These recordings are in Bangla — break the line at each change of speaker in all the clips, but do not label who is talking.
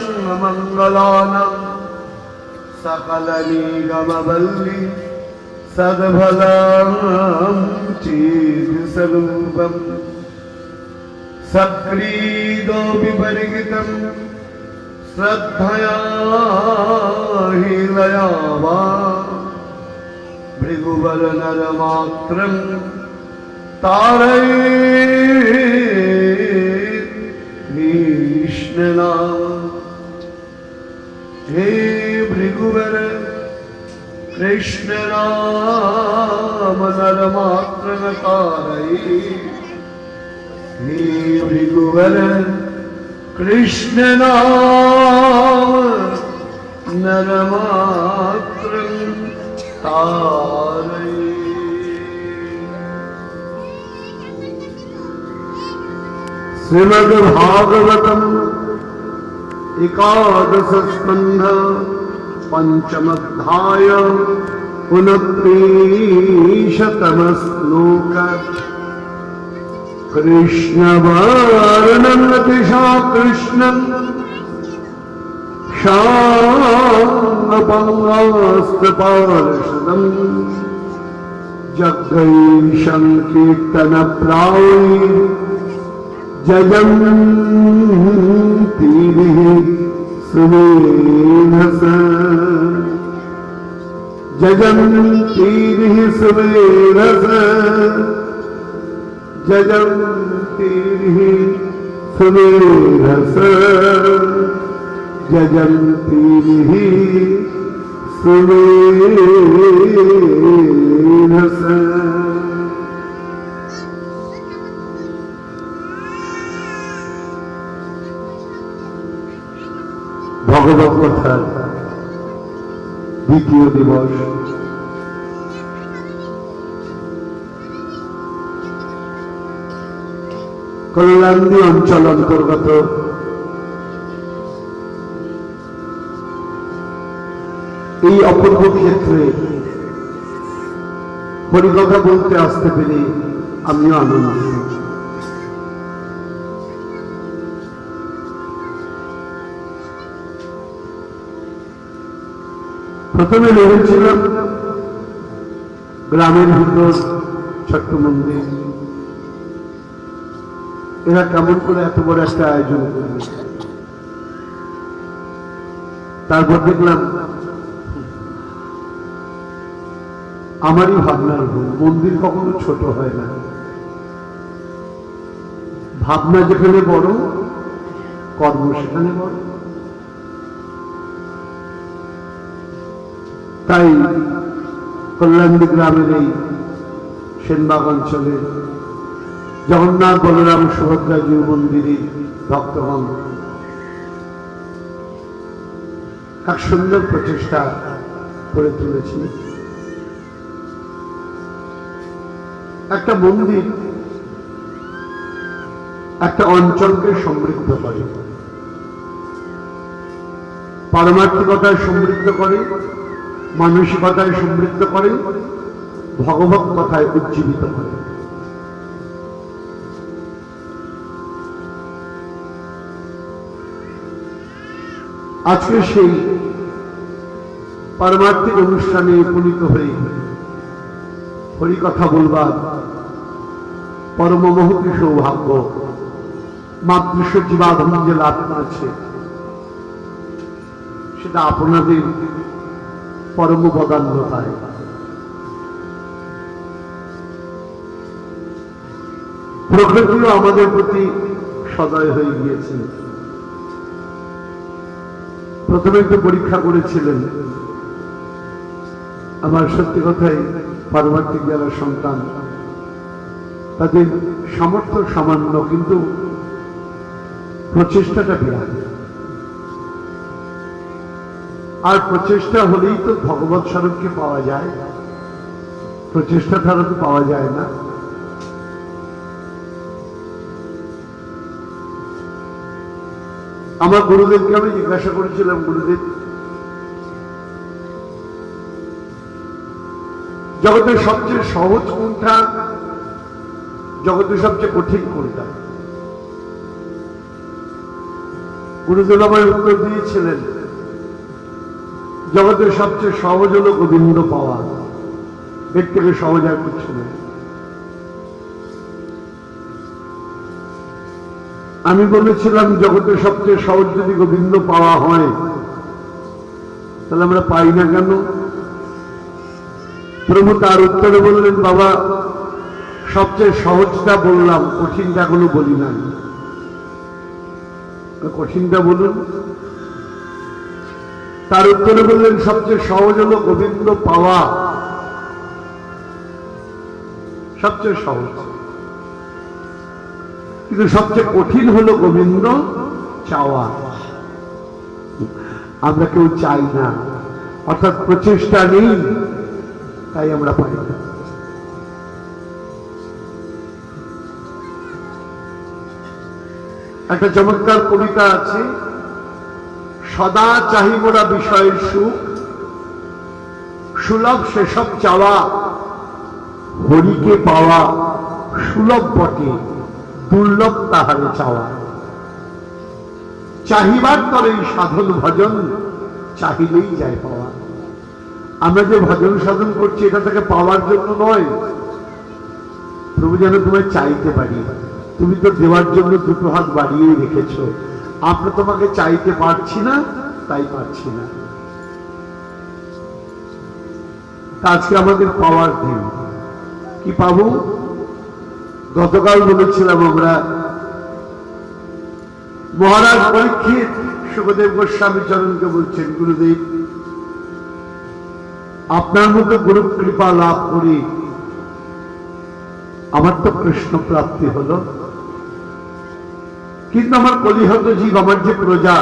सर्वमङ्गलानां सकलनिगमवल्लि सद्फलं चिद्स्वरूपम् सक्रीदो विपरीतं श्रद्धया हीलया वा भृगुवरनरमात्रं तारयेत् कृष्णनाम। हे भृगुवर कृष्ण नाम नरमात्रं तारयेत्। हे भृगुवर कृष्ण नाम नरमात्रं तारयेत्। श्रीमद्भागवतम् एकादश स्कंध पंचमध्याय 29तम श्लोक। कृष्ण वर्णं दिशा कृष्णं शांगपांगस्तपार्षदं जगैशं कीर्तन प्रावि जयन्ती सुमेधस जयन्ती सुमेधस जयन्ती सुमेधस जयन्ती सुमेधस। ভগবত কথার দ্বিতীয় দিবস। কল্যাণী অঞ্চল অন্তর্গত এই অপূর্ব ক্ষেত্রে হরিকথা বলতে আসতে পেরে আমিও আনন্দিত। প্রথমে ভেবেছিলাম গ্রামের ভিতর ছোট্ট মন্দির, এরা কেমন করে এত বড় একটা আয়োজন করবে। তারপর দেখলাম আমারই ভাবনার ভুল, মন্দির কখনো ছোট হয় না। ভাবনা যেখানে বড়, কর্ম সেখানে বড়। তাই কল্যাণী গ্রামের এই সেনবাগ অঞ্চলে জগন্নাথ বলরাম সুভদ্রা জিউ মন্দিরে ভক্তগণ এক সুন্দর প্রচেষ্টা করে তুলেছে। একটা মন্দির একটা অঞ্চলকে সমৃদ্ধ করে, পারমার্থিকতায় সমৃদ্ধ করে, মানসিকতায় সমৃদ্ধ করে, ভগবত কথায় উজ্জীবিত করে। আজকে সেই পারমার্থিক অনুষ্ঠানে উপনীত হয়ে হরিকথা বলবার পরম মহতি সৌভাগ্য মাতৃশ জীবাধন যে লাভ করেছে, সেটা আপনাদের পরম বদান্যতায়। প্রকৃতিও আমাদের প্রতি সদয় হয়ে গিয়েছে। প্রথমে একটু পরীক্ষা করেছিলেন। আমার সত্যি কথাই পারমার্থিক যারা সন্তান, তাদের সামর্থ্য সামান্য, কিন্তু প্রচেষ্টাটা বিরাট। আর প্রচেষ্টা হলেই তো ভগবত স্বরূপকে পাওয়া যায়, প্রচেষ্টা ছাড়া তো পাওয়া যায় না। আমার গুরুদেবকে আমি জিজ্ঞাসা করেছিলাম, গুরুদেব জগতের সবচেয়ে সহজ কোনটা, জগতের সবচেয়ে কঠিন কোনটা? গুরুদেব আমায় উত্তর দিয়েছিলেন, জগতের সবচেয়ে সহজ হলো গোবিন্দ পাওয়া, এর থেকে সহজ আর কিছু নেই। আমি বলেছিলাম জগতের সবচেয়ে সহজ যদি গোবিন্দ পাওয়া হয় তাহলে আমরা পাই না কেন? প্রভু তার উত্তরে বললেন, বাবা সবচেয়ে সহজটা বললাম, কঠিনটা এখনো বলি নাই। কঠিনটা বলুন। তার উত্তরে বললেন সবচেয়ে সহজ হলো গোবিন্দ পাওয়া, সবচেয়ে সহজ। কিন্তু সবচেয়ে কঠিন হলো গোবিন্দ চাওয়া। আমরা কেউ চাই না, অর্থাৎ প্রচেষ্টা নেই, তাই আমরা পাই না। একটা চমৎকার কবিতা আছে, সদা চাহিমোরা বিষয়ের সুখ, সুলভ সেসব চাওয়া, হরিকে পাওয়া সুলভ বটে, দুর্লভ তাহারে চাওয়া। চাহিবার তরেই সাধন ভজন, চাহিলেই যায় পাওয়া। আমরা যে ভজন সাধন করছি এটা থেকে পাওয়ার জন্য নয়, প্রভু যেন তোমায় চাইতে পারি। তুমি তো দেওয়ার জন্য দুটো হাত বাড়িয়ে রেখেছ, আমরা তোমাকে চাইতে পারছি না, তাই পারছি না। আজকে আমাদের পাওয়ার দিন। কি পাবো? গতকাল বলেছিলাম আমরা, মহারাজ পরীক্ষিত সুখদেব গোস্বামী চরণকে বলছেন, গুরুদেব আপনার মতো গুরু কৃপা লাভ করি আমার তো কৃষ্ণ প্রাপ্তি হলো, কিন্তু আমার কলিহত জীব, আমার যে প্রজা,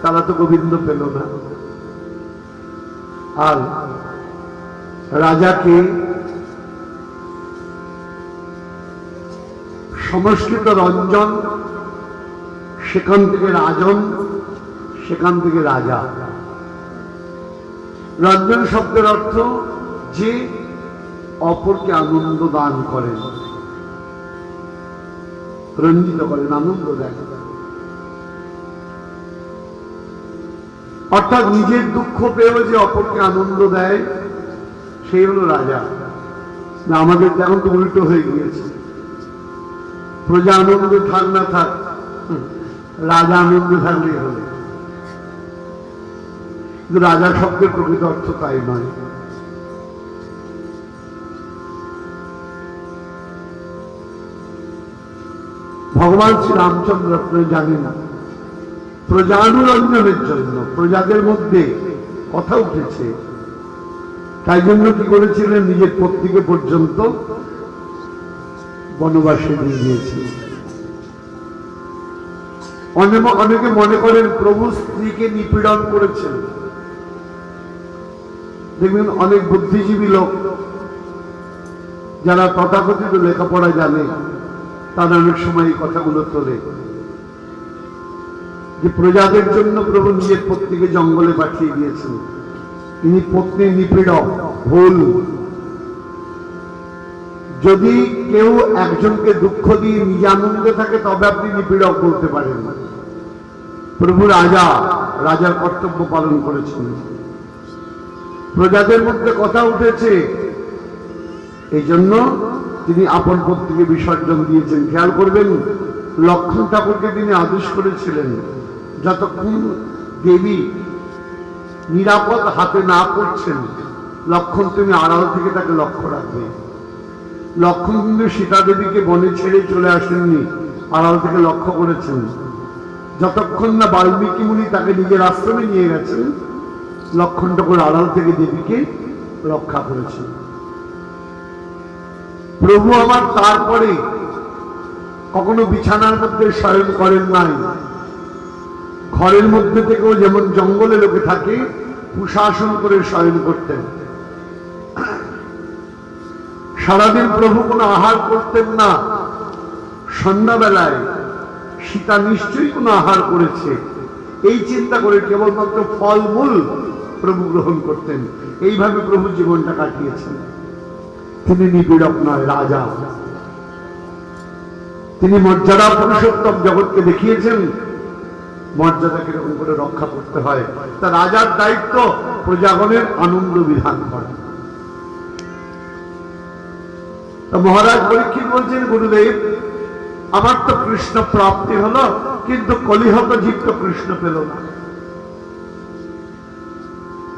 তারা তো গোবিন্দ পেল না। আর রাজাকে সংস্কৃত রঞ্জন, সেখান থেকে রাজন, সেখান থেকে রাজা। রঞ্জন শব্দের অর্থ যে অপরকে আনন্দ দান করেন, রঞ্জিত করেন, আনন্দ দেন। অর্থাৎ নিজের দুঃখ পেয়েও যে অপরকে আনন্দ দেয়, সেই হলো রাজা। না, আমাদের এখন তো উল্টো হয়ে গিয়েছে, প্রজা আনন্দে থাক না থাক, রাজা আনন্দে থাকলেই হলো। কিন্তু রাজা শব্দের প্রকৃত অর্থ তাই নয়। ভগবান শ্রী রামচন্দ্র আপনি জানেন, প্রজানুরঞ্জনের জন্য প্রজাদের মধ্যে কথা উঠেছে, তাই জন্য কি করেছিলেন, নিজের পত্নীকে পর্যন্ত বনবাসে নিয়ে গিয়েছে। অনেকে মনে করেন প্রভু স্ত্রীকে নিপীড়ন করেছেন। দেখবেন অনেক বুদ্ধিজীবী লোক যারা তথাকথিত লেখাপড়া জানে, তারা অনেক সময় এই কথাগুলো তোলে যে প্রজাদের জন্য প্রভু নিজের পত্নীকে জঙ্গলে পাঠিয়ে দিয়েছেন, তিনি পত্নীর নিপীড়ক। ভুল। যদি কেউ একজনকে দুঃখ দিয়ে নিজে আনন্দে থাকে তবে আপনি নিপীড়ক বলতে পারেন। প্রভু রাজা, রাজার কর্তব্য পালন করেছেন। প্রজাদের মধ্যে কথা উঠেছে, এই জন্য তিনি আপন পত্নীকে বিসর্জন দিয়েছেন। খেয়াল করবেন, লক্ষ্মণ ঠাকুরকে তিনি আদেশ করেছিলেন, যতক্ষণ দেবী নিরাপদ হাতে না পড়ছেন, লক্ষ্মণ তুমি আড়াল থেকে তাকে লক্ষ্য রাখবে। লক্ষ্মণ কিন্তু সীতা দেবীকে বনে ছেড়ে চলে আসেননি, আড়াল থেকে লক্ষ্য করেছেন। যতক্ষণ না বাল্মীকি মুনি তাকে নিজের আশ্রমে নিয়ে গেছেন, লক্ষ্মণ ঠাকুর আড়াল থেকে দেবীকে রক্ষা করেছেন। প্রভু আমার তারপরে কখনো বিছানার মধ্যে শয়ন করেন নাই। ঘরের মধ্যে থেকেও যেমন জঙ্গলে লোকে থাকে, কুশাসন করে শয়ন করতেন। সারাদিন প্রভু কোনো আহার করতেন না। সন্ধ্যাবেলায় সীতা নিশ্চয়ই কোনো আহার করেছে, এই চিন্তা করে কেবলমাত্র ফলমূল প্রভু গ্রহণ করতেন। এইভাবে প্রভু জীবনটা কাটিয়েছেন। তিনি নিপীড়ক নয়, রাজা। তিনি মর্যাদা পুরুষোত্তম জগৎকে দেখিয়েছেন মর্যাদা কিরকম করে রক্ষা করতে হয়। তা রাজার দায়িত্ব প্রজাগণের আনন্দ বিধান করা। মহারাজ পরীক্ষিত বলছেন, গুরুদেব আমার তো কৃষ্ণ প্রাপ্তি হলো, কিন্তু কলিহত জীব তো কৃষ্ণ পেল না।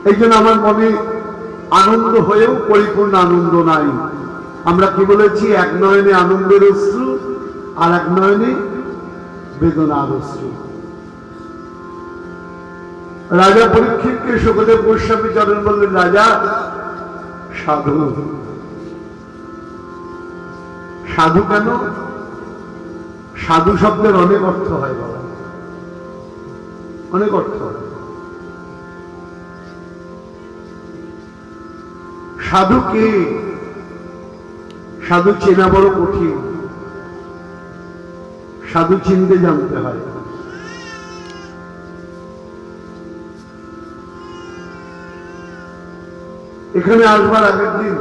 এই জন্য আমার মনে আনন্দ হয়েও পরিপূর্ণ আনন্দ নাই। আমরা কি বলেছি, এক নয়নে আনন্দের অশ্রু আর এক নয়নে বেদনার অশ্রু। রাজা পরীক্ষিতকে সুখদেব গোস্বামী চরণ বললেন, রাজা সাধু। সাধু কেন? সাধু শব্দের অনেক অর্থ হয় বাবা, অনেক অর্থ হয়। সাধু কে? সাধু চেনা বড় কঠিন, সাধু চিনতে জানতে হয়। এখানে আসবার আগের দিন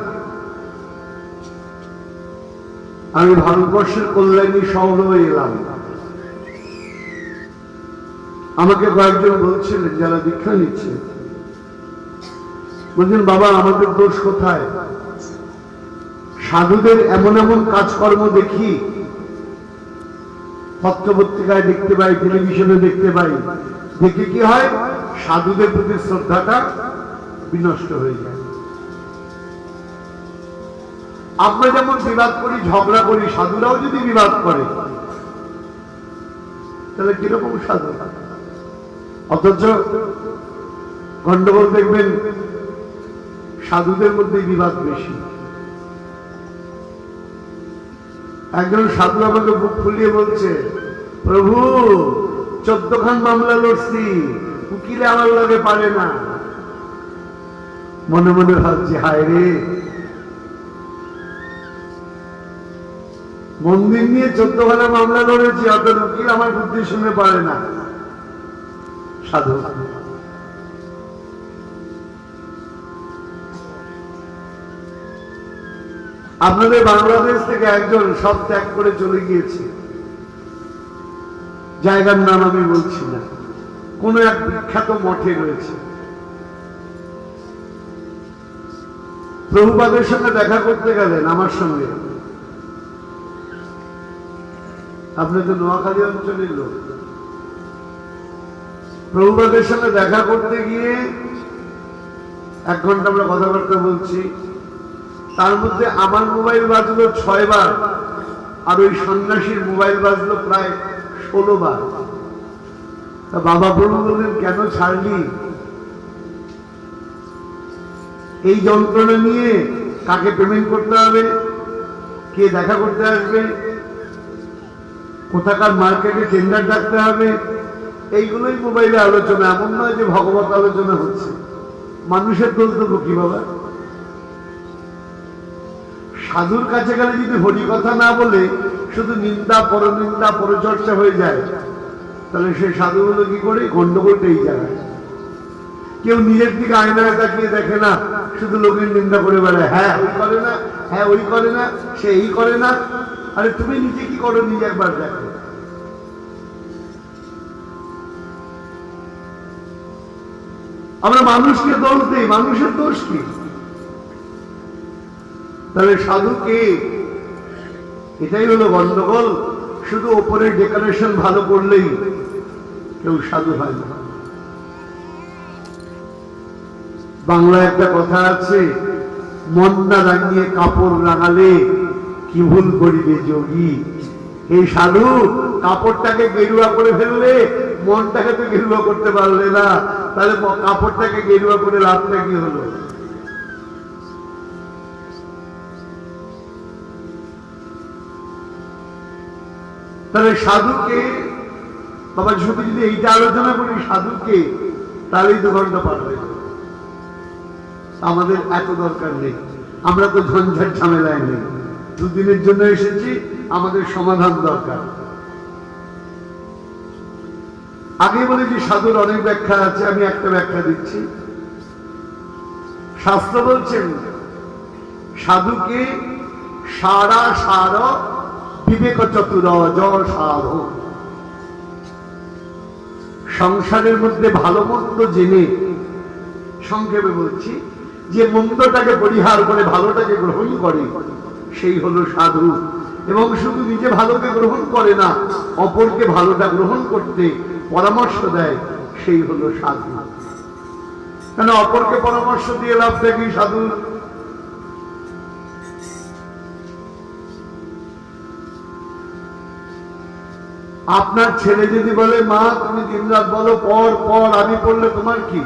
আমি ভারতবর্ষের কল্যাণী শহরে এলাম। আমাকে কয়েকজন বলছিলেন যারা দীক্ষা নিচ্ছে, বলছেন বাবা আমাদের দোষ কোথায়? সাধুদের এমন এমন কাজকর্ম দেখি, পত্রপত্রিকায় দেখতে পাই, টেলিভিশনে দেখতে পাই, দেখে কি হয়, সাধুদের প্রতি শ্রদ্ধাটা বিনষ্ট হয়ে যায়। আমরা যেমন বিবাদ করি, ঝগড়া করি, সাধুরাও যদি বিবাদ করে তাহলে কিরকম সাধু? অথচ গন্ডগোল দেখবেন সাধুদের মধ্যে বিবাদ বেশি। একজন সাধু আমাকে বুক ফুলিয়ে বলছে, প্রভু 14 খান মামলা লড়ছি, উকিলে আমার লগে পারে না। মনে মনে ভাবছি, হায় রে, মন্দির নিয়ে 14 খানা মামলা লড়েছি, অত উকিল আমার বুদ্ধি শুনে পারে না। সাধু আপনাদের বাংলাদেশ থেকে একজন সব ত্যাগ করে চলে গিয়েছে, জায়গার নাম আমি বলছি না, কোন এক বিখ্যাত মঠে রয়েছে। প্রভুপাদের সঙ্গে দেখা করতে গেলেন আমার সঙ্গে। আপনি তো নোয়াখালী অঞ্চলের লোক। প্রভুপাদের সঙ্গে দেখা করতে গিয়ে 1 ঘন্টা আমরা কথাবার্তা বলছি। তার মধ্যে আমার মোবাইল বাজলো 6 বার, আর ওই সন্ন্যাসীর মোবাইল বাজলো প্রায় 16 বার। তা বাবা প্রভু বললেন, কেন ছাড়লি? এই যন্ত্রণা নিয়ে কাকে পেমেন্ট করতে হবে, কে দেখা করতে আসবে, কোথাকার মার্কেটে টেন্ডার ডাকতে হবে, এইগুলোই মোবাইলে আলোচনা। এমন নয় যে ভগবত আলোচনা হচ্ছে। মানুষের দোষ দেবো কি বাবা? সাধুর কাছে গেলে যদি হরি কথা না বলে শুধু নিন্দা পরনিন্দা পরচর্চা হয়ে যায়, তাহলে সে সাধু হলো কি করে? গন্ডগোলটা এই জায়গায়। কেউ নিজের দিকে আয়নায় তাকিয়ে দেখে না, শুধু লোকের নিন্দা করে বেড়ায়। হ্যাঁ ওই করে না, হ্যাঁ ওই করে না, সে এই করে না। আরে তুমি নিজে কি করো, নিজে একবার দেখো। আমরা মানুষকে দোষ দিই, মানুষের দোষ কি? তাহলে সাধু কে? এটাই হলো গন্ডগোল। শুধু ওপরের ডেকোরেশন ভালো করলেই কেউ সাধু হয় না। বাংলায় একটা কথা আছে, মন না রাঙিয়ে কাপড় রাঙালে কি ভুল করিবে যোগী। এই সাধু কাপড়টাকে গেরুয়া করে ফেললে মনটাকে তো গেরুয়া করতে পারলে না, তাহলে কাপড়টাকে গেরুয়া করে লাভটা কি হলো? তাহলে সাধুকে বাবা, শুধু যদি এইটা আলোচনা করি সাধুকে, তাহলেই 2 ঘন্টা পার হয়ে যাবে। আমাদের এত দরকার নেই, আমরা তো ঝঞ্ঝাট ঝামেলায় নেই। 2 দিনের জন্য এসেছি, আমাদের সমাধান দরকার। আগে বলেছি সাধুর অনেক ব্যাখ্যা আছে, আমি একটা ব্যাখ্যা দিচ্ছি। শাস্ত্র বলছেন সাধুকে সারা সার বিবেক চতুর জ সার। সংসারের মধ্যে ভালো মন্দ জেনে, সংক্ষেপে বলছি, যে মন্দটাকে পরিহার করে ভালোটাকে গ্রহণ করে সেই হলো সাধু। এবং শুধু নিজে ভালোকে গ্রহণ করে না, অপরকে ভালোটা গ্রহণ করতে পরামর্শ দেয়, সেই হলো সাধু। কেন অপরকে পরামর্শ দিয়ে লাভটা কি সাধু? আপনার ছেলে যদি বলে, মা তুমি দিনরাত বলো পড় পড়, আমি পড়লে তোমার কি?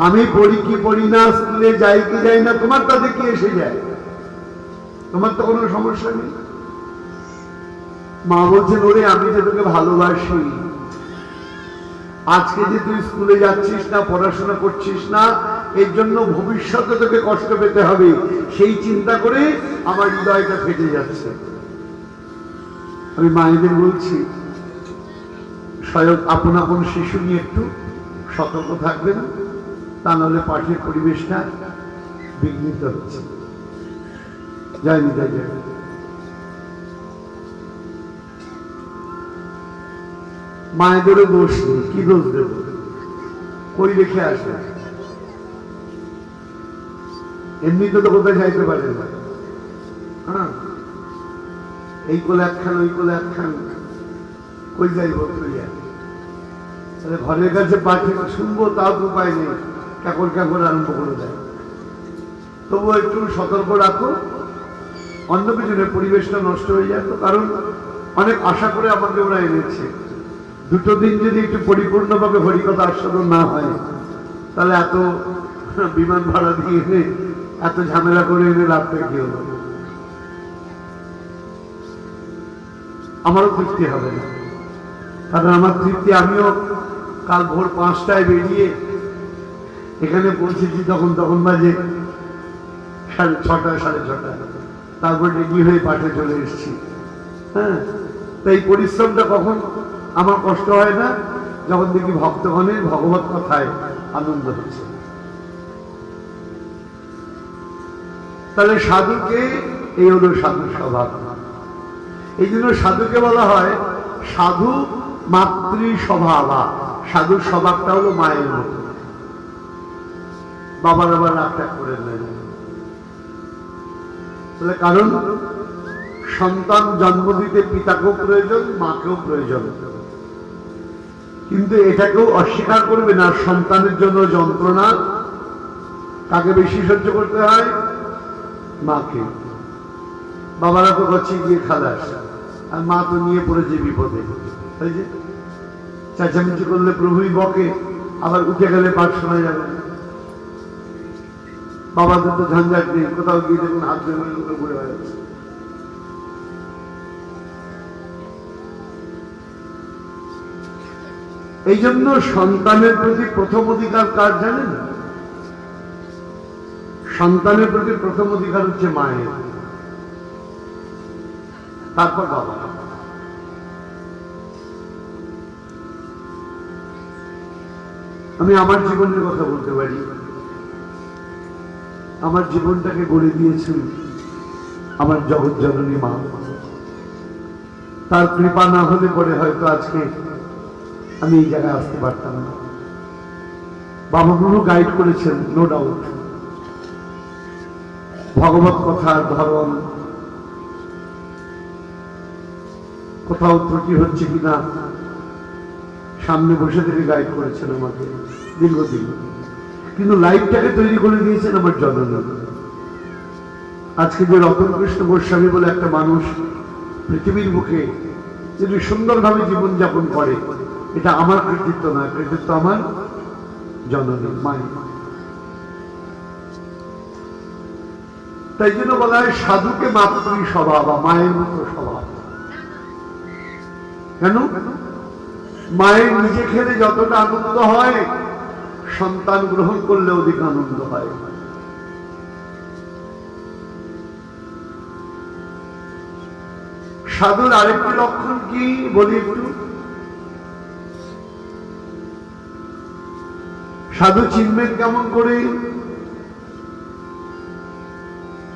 আমি পড়ি কি পড়ি না, স্কুলে যাই কি যাই না, তোমার তাতে কি এসে যায়? তোমার তো কোনো সমস্যা নেই। মা বলছেন, ওরে আমি যে তোকে ভালোবাসি, আজকে যে তুই স্কুলে যাচ্ছিস না, পড়াশোনা করছিস না, এর জন্য ভবিষ্যতে তোকে কষ্ট পেতে হবে, সেই চিন্তা করে আমার হৃদয়টা ফেটে যাচ্ছে। আমি মায়েদের বলছি, স্বয়ং আপন আপন শিশু নিয়ে একটু সতর্ক থাকবেন, তা নাহলে পাঠের পরিবেশটা বিঘ্নিত হচ্ছে। জয় নিতাই জয়। মায়েদেরও দোষ নেই, কি দোষ দেব? কই রেখে আসবে? এমনিতে তো কোথায় যাইতে পারে না। হ্যাঁ, এই কোলে একখান ওই কোলে একখান, কই যাইব? ঘরের কাছে পাঠে শুনবো, তাও তো উপায় নেই, কাকর কাকর আরম্ভ করে দেয়। তবু একটু সতর্ক রাখো, অন্য পিছনে পরিবেশটা নষ্ট হয়ে যায়। তো কারণ অনেক আশা করে আমাকে ওরা এনেছে, দুটো দিন যদি একটু পরিপূর্ণভাবে হরিকথা আস্বাদন না হয়, তাহলে এত বিমান ভাড়া দিয়ে এনে, এত ঝামেলা করে এনে লাভটা কি হলো? আমারও তৃপ্তি হবে না। কারণ আমার তৃপ্তি, আমিও কাল ভোর 5টায় বেরিয়ে এখানে পৌঁছেছি, তখন বাজে 6:30 6:30, তারপর রেডি হয়ে পাঠে চলে এসেছি। হ্যাঁ, তো এই পরিশ্রমটা কখন আমার কষ্ট হয় না? যখন দেখি ভক্তগণের ভগবত কথায় আনন্দ হচ্ছে। তাহলে সাধুকে, এই হলো সাধু স্বভাব। এই জন্য সাধুকে বলা হয় সাধু মাতৃ স্বভাবা। সাধুর স্বভাবটা হলো মায়ের মতো। বাবার আবার রাগটা করে নেয়। কারণ সন্তান জন্ম দিতে পিতাকেও প্রয়োজন, মাকেও প্রয়োজন, কিন্তু এটাকেও অস্বীকার করবে না। সন্তানের জন্য যন্ত্রণা কাকে বেশি সহ্য করতে হয়? মাকে। বাবারা তো গছিয়ে গিয়ে খালাস, আর মা তো নিয়ে পড়েছে বিপদে। তাই যে চেঁচামেচি করলে প্রভুই বকে, আবার উঠে গেলে পাঠ শোনা যাবে না। বাবাদের তো ঝঞ্ঝাট নেই, কোথাও গিয়ে দেখুন হাত ধরে ঘুরে বেড়াচ্ছে। এই জন্য সন্তানের প্রতি প্রথম অধিকার কার জানেন? সন্তানের প্রতি প্রথম অধিকার হচ্ছে মায়ের, তারপর বাবা। আমি আমার জীবনের কথা বলতে পারি। আমার জীবনটাকে গড়ে দিয়েছেন আমার জগৎ জননী মা। তার কৃপা না হলে পরে হয়তো আজকে আমি এই জায়গায় আসতে পারতাম না। বাবা গুরু গাইড করেছেন, নো ডাউট। ভগবত কথার ধরন, কোথাও ত্রুটি হচ্ছে কিনা সামনে বসে থেকে গাইড করেছেন আমাকে দীর্ঘদিন। কিন্তু লাইফটাকে তৈরি করে দিয়েছেন আমার জননী। আজকে যে রতন কৃষ্ণ গোস্বামী বলে একটা মানুষ পৃথিবীর বুকে যদি সুন্দরভাবে জীবনযাপন করে, এটা আমার কৃতিত্ব না, কৃতিত্ব আমার জননী মায়ের। তাই জন্য বলা হয় সাধুকে মাতৃ স্বভাব বা মায়ের মতো স্বভাব। কেন? মায়ের নিজে খেলে যতটা আনন্দ হয়, সন্তান গ্রহণ করলে অধিক আনন্দ হয়। সাধুর আরেকটি লক্ষণ কি বলি একটু। সাধু চিনবেন কেমন করে?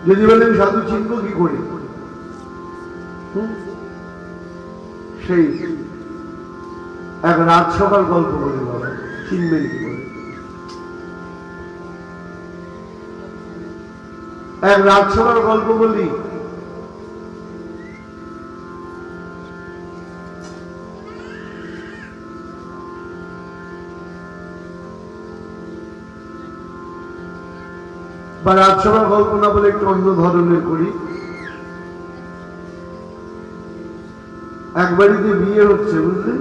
যদি বলেন সাধু চিনব কি করে, সেই এক রাজসভার গল্প বলি বাবা, চিনবেন কি বলে? এক রাজসভার গল্প বলি। বা রাজসভার গল্প না বলে একটু অন্য ধরনের করি। এক বাড়িতে বিয়ে হচ্ছে, বুঝলেন?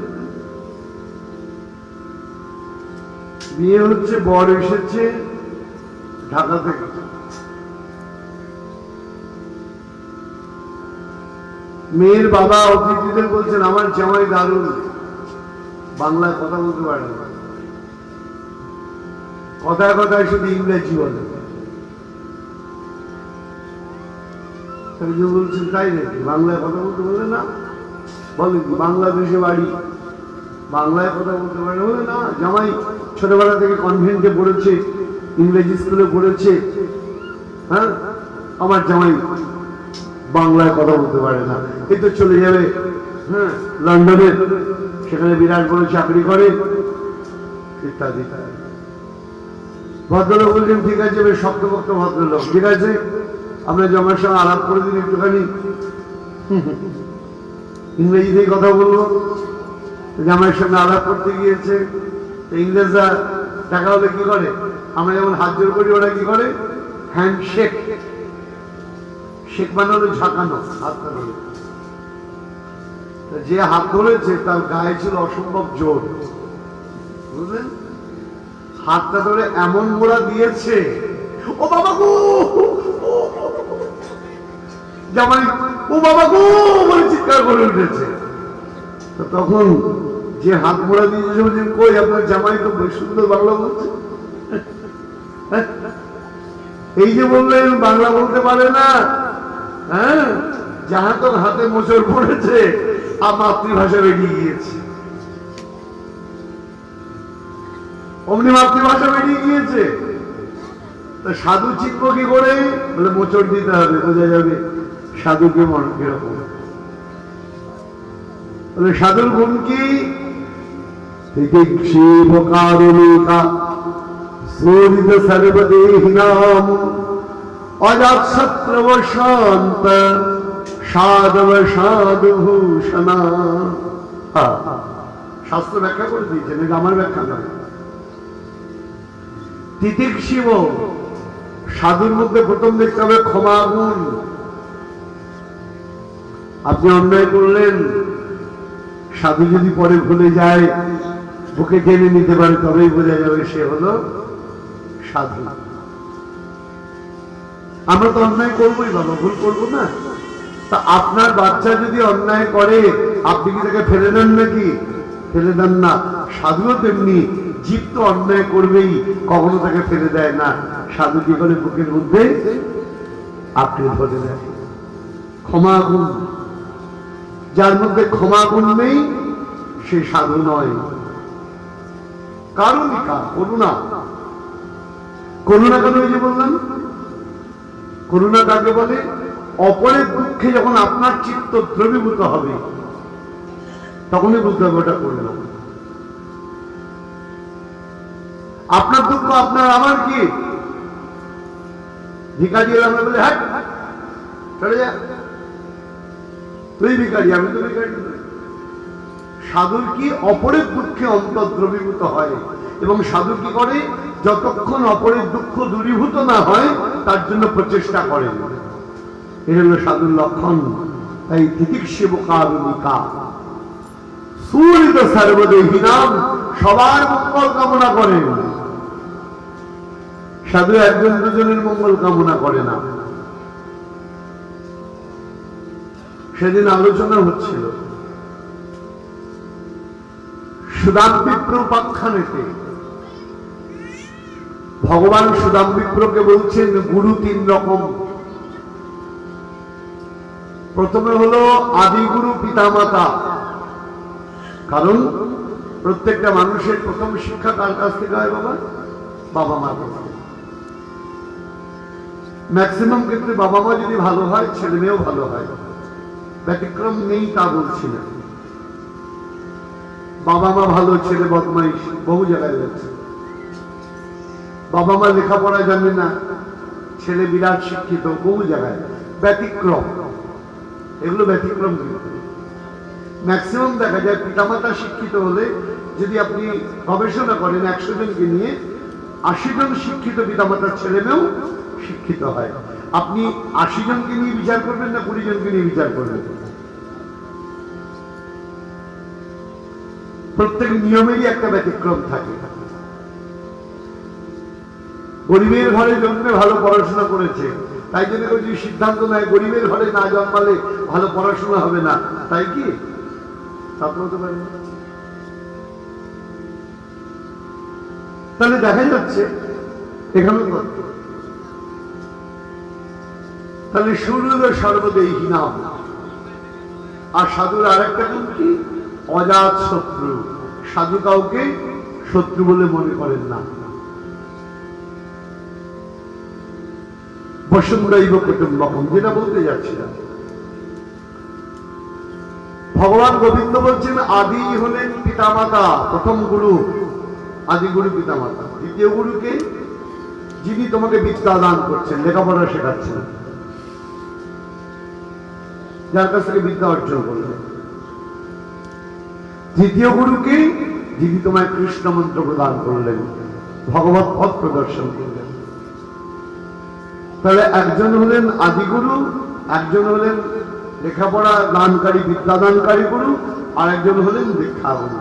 বিয়ে হচ্ছে, বর এসেছে ঢাকা থেকে। মেয়ের বাবা অতিথিদের বলছেন, আমার জামাই দারুণ, বাংলায় কথা বলতে পারে না, কথায় কথায় শুধু ইংরেজি বলে। বলছেন তাই নাকি, বাংলায় কথা বলতে বলে না? বলে বাংলাদেশে বাড়ি, বাংলায় কথা বলতে পারে? বলে না, জামাই ছোটবেলা থেকে কনভেন্টে পড়েছে, ইংরেজি স্কুলে পড়েছে, হ্যাঁ, আমার জামাই বাংলায় কথা বলতে পারে না। এই তো চলে যাবে, হ্যাঁ, লন্ডনে, সেখানে বিরাট বড় চাকরি করে, ইত্যাদি। ভদ্রলোক বলছেন ঠিক আছে, বেশ শক্তপোক্ত ভদ্রলোক, ঠিক আছে, আপনার জামাইয়ের সঙ্গে আলাপ করে দিন একটুখানি, ইংরেজিতেই কথা বলবো। জামাইয়ের সঙ্গে আলাপ করতে গিয়েছে, ইংরেজরা টাকা হলে কি করে? আমরা যেমন হাত জোর করি, ওরা কি করে? হ্যান্ডশেক। শেক মানে হলো ঝাঁকানো, হাত ধরে। যে হাত ধরেছে তার গায়ে ছিল অসম্ভব জোর, বুঝলেন? হাতটা ধরে এমন মোড়া দিয়েছে, ও বাবা গো, জামাই ও বাবা গো বলে চিৎকার করে উঠেছে। তখন যে হাত মোড়া দিয়েছে বলছেন, কই আপনার জামাই তো সুন্দর বাংলা বলছে। এই যে বললেন বাংলা বলতে পারে না, হ্যাঁ, যাহা তো হাতে মোচড় পড়েছে আর মাতৃভাষা বেরিয়ে গিয়েছে, অমনি মাতৃভাষা বেরিয়ে গিয়েছে। তা সাধু চিনব কি করে? বলে মোচড় দিতে হবে, বোঝা যাবে সাধুকে মনে কিরকম। বলে সাধুর গুণ কি? কারণিকা সূরিত সর্বদেহিনাম অজাৎসত্রব শান্ত সাধব সাধুভূষণা। শাস্ত্র ব্যাখ্যা করে দিয়েছেন, এটা আমার ব্যাখ্যা নয়। তিতিক্ষিব, সাধুর মধ্যে প্রথম দেখতে হবে ক্ষমা গুণ। আপনি অন্যায় করলেন, সাধু যদি পরে ভুলে যায়, বুকে টেনে নিতে পারে, তবেই বোঝা যাবে সে হলো সাধু। আমরা তো অন্যায় করবোই বাবা, ভুল করবো না। তা আপনার বাচ্চা যদি অন্যায় করে, আপনি কি তাকে ফেলে দেন নাকি? ফেলে দেন না। সাধুও তেমনি, জীব তো অন্যায় করবেই, কখনো তাকে ফেলে দেয় না। সাধু কি করে? বুকের মধ্যে আপনি ধরে দেয়। ক্ষমা গুণ, যার মধ্যে ক্ষমা গুণ নেই সে সাধু নয়। কারণিকা, করুণা। করুণা কেন? ওই যে বললাম, করুণা কাকে বলে? অপরের দুঃখে যখন আপনার চিত্ত দ্রবীভূত হবে, তখনই বুঝতে হবে ওটা করুণা। আপনার দুঃখ আপনার, আমার কি? ভিখারি এলাম বলে হ্যাঁ চলে যা, তুই ভিখারি, আমি তো ভিখারি। সাধুর কি? অপরের দুঃখে অন্তর দ্রবীভূত হয়, এবং সাধু কি করে? যতক্ষণ অপরের দুঃখ দূরীভূত না হয় তার জন্য প্রচেষ্টা করেন। এ হল সাধুর লক্ষণ। তাই তিতিক্ষিব কারণিকা সূরিত সর্বদেহিনাম, সবার মঙ্গল কামনা করেন। সাধু একজন দুজনের মঙ্গল কামনা করে না। সেদিন আলোচনা হচ্ছিল সুদাম বিপ্র উপাখ্যানেতে। ভগবান সুদাম বিপ্রকে বলছেন গুরু তিন রকম। প্রথমে হলো আদিগুরু পিতামাতা, কারণ প্রত্যেকটা মানুষের প্রথম শিক্ষা কার কাছ থেকে হয় বাবা? বাবা মার কাছ থেকে। ম্যাক্সিমাম ক্ষেত্রে বাবা মা যদি ভালো হয়, ছেলে মেয়েও ভালো হয়, ব্যতিক্রম নেই তা বলছি না। বাবা মা ভালো, ছেলে বদমাইশ, বহু জায়গায় যাচ্ছে। বাবা মা লেখাপড়া জানে না, ছেলে বিরাট শিক্ষিত, বহু জায়গায়। ব্যতিক্রম, এগুলো ব্যতিক্রম। ম্যাক্সিমাম দেখা যায় পিতামাতা শিক্ষিত হলে, যদি আপনি গবেষণা করেন 100 জনকে নিয়ে 80 জন শিক্ষিত পিতামাতার ছেলে মেয়েও শিক্ষিত হয়। আপনি 80 জনকে নিয়ে বিচার করবেন না 20 জনকে নিয়ে বিচার করবেন? প্রত্যেক নিয়মেরই একটা ব্যতিক্রম থাকে। গরিবের ঘরে জন্মে ভালো পড়াশোনা করেছে, তাই জন্য যদি সিদ্ধান্ত নেয় গরিবের ঘরে না জন্মালে ভালো পড়াশোনা হবে না, তাই কি? তাহলে দেখা যাচ্ছে এখানে তাহলে সুরুর সর্বদেই নাম। আর সাধুর আরেকটা গুণ কি? অজাত শত্রু। সাধু কাউকে শত্রু বলে মনে করেন না। বসুন্ধৈব কুটুম্বকম, যেটা বলতে যাচ্ছিলাম। ভগবান গোবিন্দ বলছেন আদি হলেন পিতামাতা, প্রথম গুরু, আদি গুরু পিতামাতা। দ্বিতীয় গুরুকে? যিনি তোমাকে বিদ্যা দান করছেন, লেখাপড়া শেখাচ্ছেন, যার কাছ থেকে বিদ্যা অর্জন করলেন। তৃতীয় গুরুকে? যিনি তোমায় কৃষ্ণ মন্ত্র প্রদান করলেন, ভগবত পথ প্রদর্শন করলেন। তাহলে একজন হলেন আদিগুরু, একজন হলেন লেখাপড়া দানকারী, বিদ্যা দানকারী গুরু, আর একজন হলেন দীক্ষা গুরু।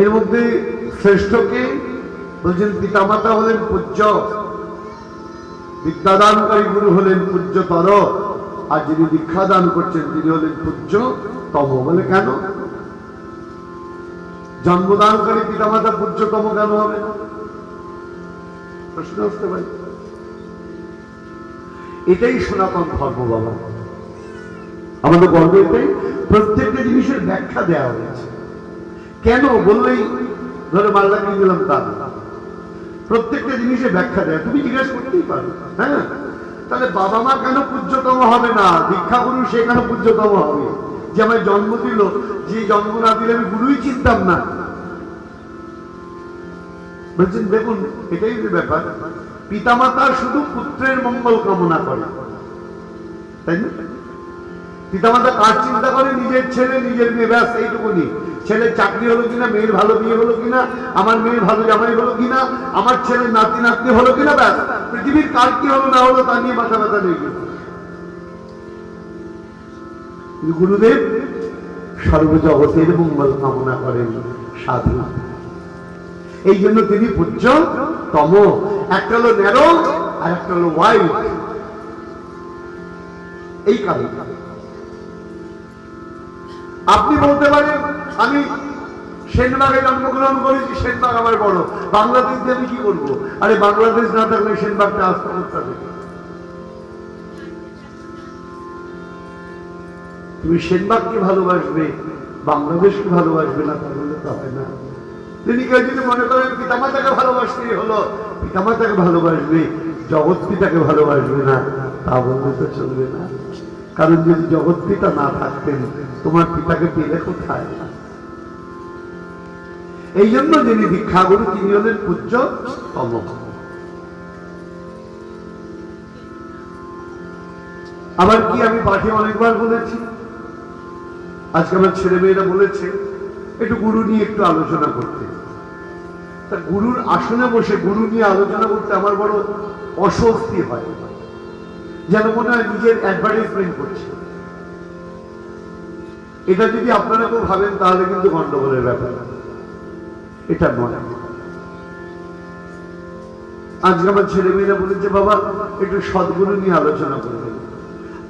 এর মধ্যে শ্রেষ্ঠকে বলছেন পিতামাতা হলেন পূজ্য, বিদ্যাদানকারী গুরু হলেন পূজ্যতর, আর যিনি দীক্ষা দান করছেন তিনি হলেন পূজ্যতম। বলে কেন? জন্মদানকারী পিতামাতা পূজ্যতম কেন হবে? প্রশ্ন আসতে পারে। এটাই সনাতন ধর্ম বাবা। আমাদের গর্ব এটাই, প্রত্যেকটা জিনিসের ব্যাখ্যা দেওয়া হয়েছে। কেন বললেই ধরে মাল্লা কিনে দিলাম তা না, প্রত্যেকটা জিনিসের ব্যাখ্যা দেয়। তুমি জিজ্ঞাসা করতেই পারো, হ্যাঁ, তাহলে বাবা মা কেন পূজ্যতম হবে না? দীক্ষা গুরু সে কেন পূজ্যতম হবে? যে আমায় জন্ম দিল, যে জন্ম না দিলে আমি গুরুই চিনতাম না। বলছেন দেখুন, এটাই ব্যাপার। পিতামাতা শুধু পুত্রের মঙ্গল কামনা করে, তাই না? পিতামাতা কার চিন্তা করে? নিজের ছেলে, নিজের মেয়ে, ব্যাস এইটুকুনি। ছেলের চাকরি হলো কিনা, মেয়ের ভালো বিয়ে হলো কিনা, আমার মেয়ের ভালো জামাই হলো কিনা, আমার ছেলের নাতি নাতনি হলো কিনা, ব্যাস। পৃথিবীর কার কি হলো না হলো তা নিয়ে মাথা ব্যথা নেই। গুরুদেব সর্বজগতের মঙ্গল কামনা করেন, সাধু। এই জন্য তিনি পূজ্যতম। একটা হলো ন্যারো আর একটা হলো ওয়াইড। এই কারণে আপনি বলতে পারেন আমি সেনবাগে জন্মগ্রহণ করেছি, সেনবাগ আমার বড়, বাংলাদেশ দিয়ে আমি কি করবো? আরে বাংলাদেশ না থাকলে সেনবাগটা আসতে করতে হবে। তুমি সেনবাগকে ভালোবাসবে, বাংলাদেশকে ভালোবাসবে না, তাহলে তো হয় না। তিনি কেউ যদি মনে করেন পিতামাতাকে ভালোবাসতেই হলো, পিতামাতাকে ভালোবাসবে, জগৎ পিতাকে ভালোবাসবে না, তা বললে তো চলবে না। কারণ যদি জগৎ পিতা না থাকতেন, তোমার পিতাকে পেলে কোথায়? এই জন্য যিনি দীক্ষা গুরু তিনি হলেন পূজ্যতম। আবার কি আমি পাঠে অনেকবার বলেছি, আজকে আমার ছেলে মেয়েরা বলেছে একটু গুরু নিয়ে একটু আলোচনা করতে। তা গুরুর আসনে বসে গুরু নিয়ে আলোচনা করতে আমার বড় অস্বস্তি হয়, যেন মনে হয় নিজের অ্যাডভার্টাইজমেন্ট করছে। এটা যদি আপনারা কেউ ভাবেন তাহলে কিন্তু গন্ডগোলের ব্যাপার, এটা নয়। আজকে আমার ছেলে মেয়েরা বলেছে বাবা একটু সদ্গুরু নিয়ে আলোচনা করবেন।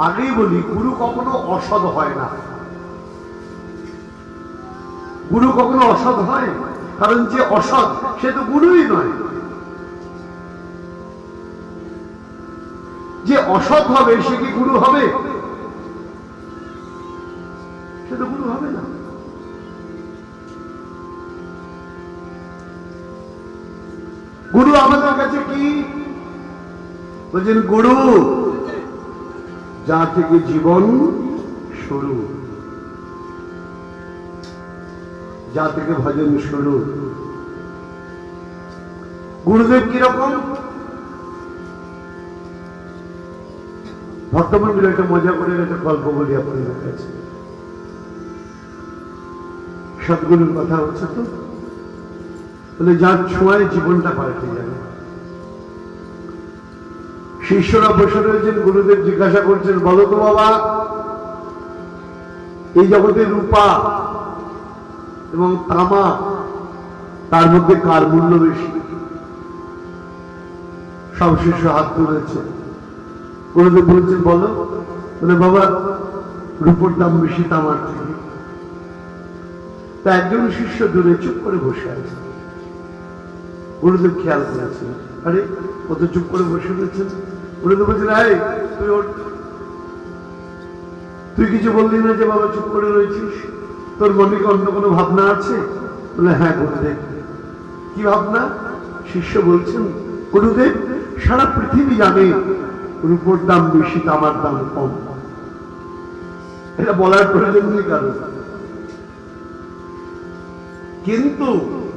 আগেই বলি, গুরু কখনো অসৎ হয় না। গুরু কখনো অসৎ হয়? কারণ যে অসৎ সে তো গুরুই নয়। যে অসৎ হবে সে কি গুরু হবে? সে তো গুরু হবে না। গুরু আমাদের কাছে কি বলছেন? গুরু যা থেকে জীবন শুরু, যা থেকে ভজন শুরু। গুরুদেব কিরকম? ভক্তমন্ডলী একটা মজা করে একটা গল্প বলি আপনাদের কাছে। সদ্গুরুর কথা হচ্ছে তো, বলে যার ছোঁয়ায় জীবনটা পাল্টে যাবে। শিষ্যরা বসে রয়েছেন, গুরুদেব জিজ্ঞাসা করছেন, বলো তো বাবা, এই জগতে রূপা এবং তামা, তার মধ্যে কার মূল্য বেশি? সব শিষ্য হাত তুলেছে। গুরুদেব বলছেন, বলো। বলে, বাবা, রূপোর দাম বেশি তামার থেকে। তা একজন শিষ্য দূরে চুপ করে বসে আছে। গুরুদেব খেয়াল করেছেন, আরে ও তো চুপ করে বসে রয়েছেন। গুরুদেব বলছেন, আরে তুই কিছু বললি না যে বাবা চুপ করে রয়েছিস? তোর মনে কি অন্য কোনো ভাবনা আছে? বলে, হ্যাঁ গুরুদেব। কি ভাবনা? শিষ্য বলছেন, গুরুদেব, সারা পৃথিবী জানে রূপোর দাম বেশি, তামার দাম কম। এটা বলার প্রয়োজন নেই কারণ। কিন্তু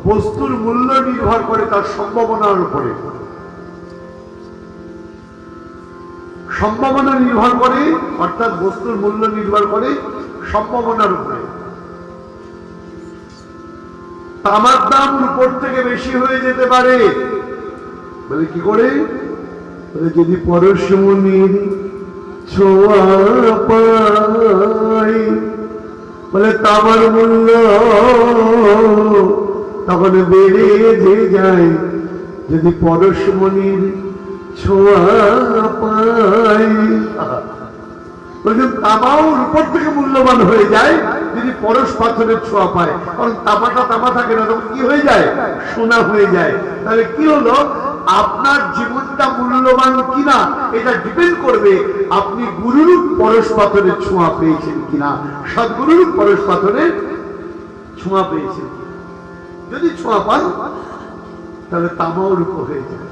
বস্তুর মূল্য নির্ভর করে তার সম্ভাবনার উপরে। সম্ভাবনা নির্ভর করে, অর্থাৎ বস্তুর মূল্য নির্ভর করে সম্ভাবনার উপরে। তামার দাম রূপোর থেকে বেশি হয়ে যেতে পারে। বলে, কি করে? বলে, যদি পরশমণির ছোঁয়া পাই, বলে তামার মূল্য তখন বেড়ে যে যায়। যদি পরশমণির ছোঁয়া পাই, বলছেন তামাও রূপোর থেকে মূল্যবান হয়ে যায় যদি পরশ পাথরের ছোঁয়া পায়। কারণ তামাটা তামা থাকে না, তখন কি হয়ে যায়? সোনা হয়ে যায়। তাহলে কি হলো? আপনার জীবনটা মূল্যবান কিনা এটা ডিপেন্ড করবে আপনি গুরুর পরশ পাথরের ছোঁয়া পেয়েছেন কিনা, সদ্গুরুর পরশ পাথরের ছোঁয়া পেয়েছেন। যদি ছোঁয়া পান তাহলে তামাও রূপ হয়ে যায়।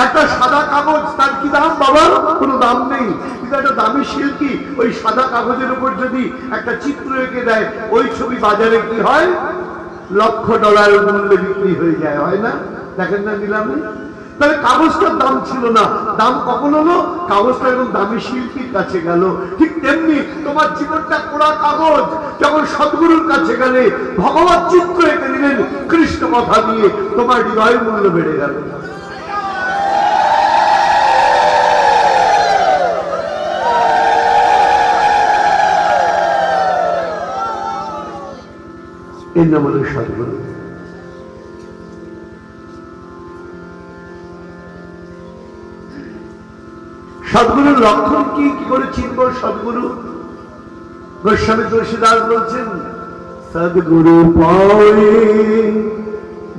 একটা সাদা কাগজ, তার কি দাম বাবা? কোনো দাম নেই। কিন্তু একটা দামি শিল্পী ওই সাদা কাগজের উপর যদি একটা চিত্র এঁকে দেয়, ওই ছবি বাজারে কি হয়? $1,00,000 মূল্যে বিক্রি হয়ে যায়, হয় না? দেখেন না নিলামে? তাহলে কাগজটার দাম ছিল না, দাম কখন হলো? কাগজটা একদম দামি শিল্পীর কাছে গেল। ঠিক তেমনি তোমার জীবনটা পোড়া কাগজ, যখন সদ্গুরুর কাছে গেলে ভগবান চিত্র এঁকে দিলেন কৃষ্ণ কথা দিয়ে, তোমার হৃদয়ের মূল্য বেড়ে গেল। এর নাম হল সদ্গুরু। সদ্গুরুর লক্ষণ কি? কি করে চিনব সদ্গুরু? গোস্বামী তুলসীদাস বলছেন, সদ্গুরু পাওয়ে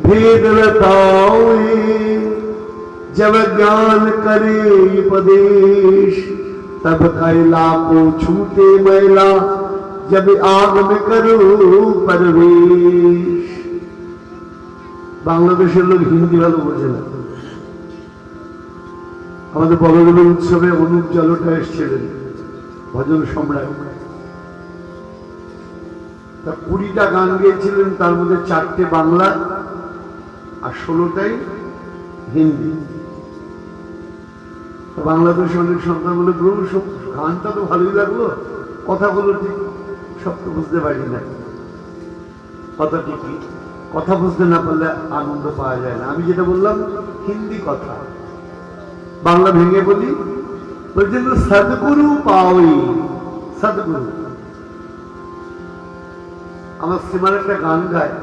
ভেদ बताओए, जब ज्ञान करे उपदेश, तब कैला को छूटे मैला, जब आग में करो परवेश। বাংলাদেশের লোক হিন্দি ভালো বোঝে না। আমাদের বড়গুলো উৎসবে অনুপ জলটা এসেছিলেন, ভজন সম্রাট। তা 20টা গান গিয়েছিলেন, তার মধ্যে 4টে বাংলা আর 16টাই হিন্দি। বাংলাদেশে অনেক সন্তান বলে, প্রভু সব গানটা তো ভালোই লাগলো, কথাগুলো ঠিক সব তো বুঝতে পারি না। কথা ঠিকই, কথা বুঝতে না পারলে আনন্দ পাওয়া যায় না। আমি যেটা বললাম হিন্দি কথা, বাংলা ভেঙে বলি। বলছেন সদ্গুরু পাওই, সদ্গুরু। আমার সীমার একটা গান গায়,